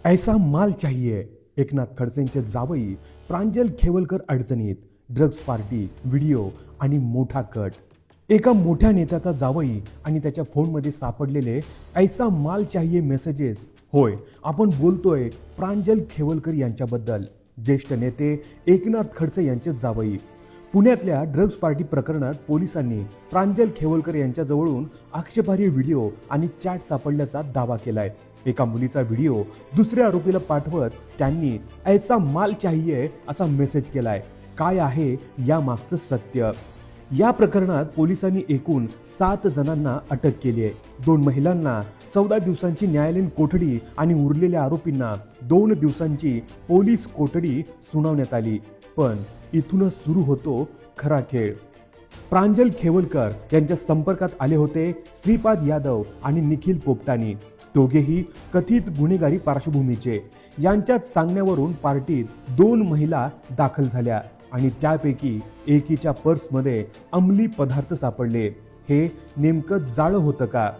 ऐसा माल चाहिए. एकनाथ खडसेंचे जावई प्रांजल खेवलकर अडचणीत. ड्रग्ज पार्टी, व्हिडिओ आणि मोठा कट. एका मोठ्या नेत्याचा जावई आणि त्याच्या फोनमध्ये सापडलेले ऐसा माल चाहिए मेसेजेस. होय, आपण बोलतोय प्रांजल खेवलकर यांच्याबद्दल. ज्येष्ठ नेते एकनाथ खडसे यांचे जावई. पुण्यातल्या ड्रग्ज पार्टी प्रकरणात पोलिसांनी प्रांजल खेवलकर यांच्याजवळून आक्षेपार्ह व्हिडिओ आणि चॅट सापडल्याचा दावा केलाय. एका मुलीचा व्हिडिओ दुसऱ्या आरोपीला पाठवत त्यांनी ऐसा माल चाहिए असा मेसेज केलाय. काय आहे या मागचं सत्य? या प्रकरणात पोलिसांनी एकूण 7 जणांना अटक केली आहे. 2 महिलांना 14 दिवसांची न्यायालयीन कोठडी आणि उरलेल्या आरोपींना 2 दिवसांची पोलीस कोठडी सुनावण्यात आली. पण इथूनच सुरू होतो खरा खेळ. प्रांजल खेवलकर यांच्या संपर्कात आले होते श्रीपाद यादव आणि निखिल पोपटानी. दोघेही कथित गुन्हेगारी पार्श्वभूमीचे. यांच्यात सांगण्यावरून पार्टीत 2 महिला दाखल झाल्या आणि त्यापैकी एकीच्या पर्समध्ये अंमली पदार्थ सापडले. हे नेमकं जाळं होतं का?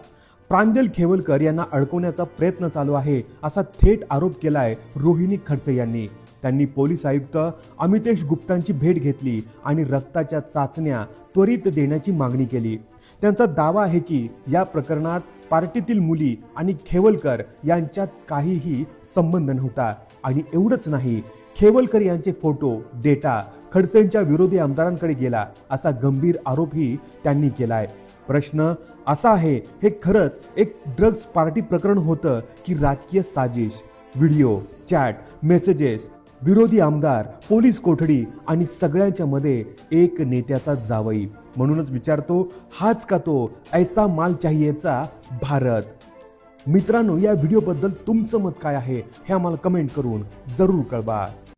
प्रांजल खेवलकर यांना अडकवण्याचा प्रयत्न चालू आहे असा थेट आरोप केलाय रोहिणी खडसे यांनी. त्यांनी पोलीस आयुक्त अमितेश गुप्तांची भेट घेतली आणि रक्ताच्या चाचण्या त्वरित देण्याची मागणी केली. त्यांचा दावा आहे की या प्रकरणात पार्टीतील मुली आणि खेवलकर यांच्यात काहीही संबंध नव्हता. आणि एवढंच नाही, खेवलकर यांचे फोटो, डेटा खडसेंच्या विरोधी आमदारांकडे गेला असा गंभीर आरोपही त्यांनी केलाय. प्रश्न असा आहे, हे खरंच एक ड्रग्ज पार्टी प्रकरण होतं की राजकीय साजिश? व्हिडिओ, चॅट, मेसेजेस, विरोधी आमदार, पोलीस कोठडी आणि सगळ्यांच्या मध्ये एक नेत्याचा जावई. म्हणूनच विचारतो, हाच का तो ऐसा माल चाहिएचा भारत? मित्रांनो, या व्हिडिओबद्दल तुमचं मत काय आहे हे आम्हाला कमेंट करून जरूर कळवा.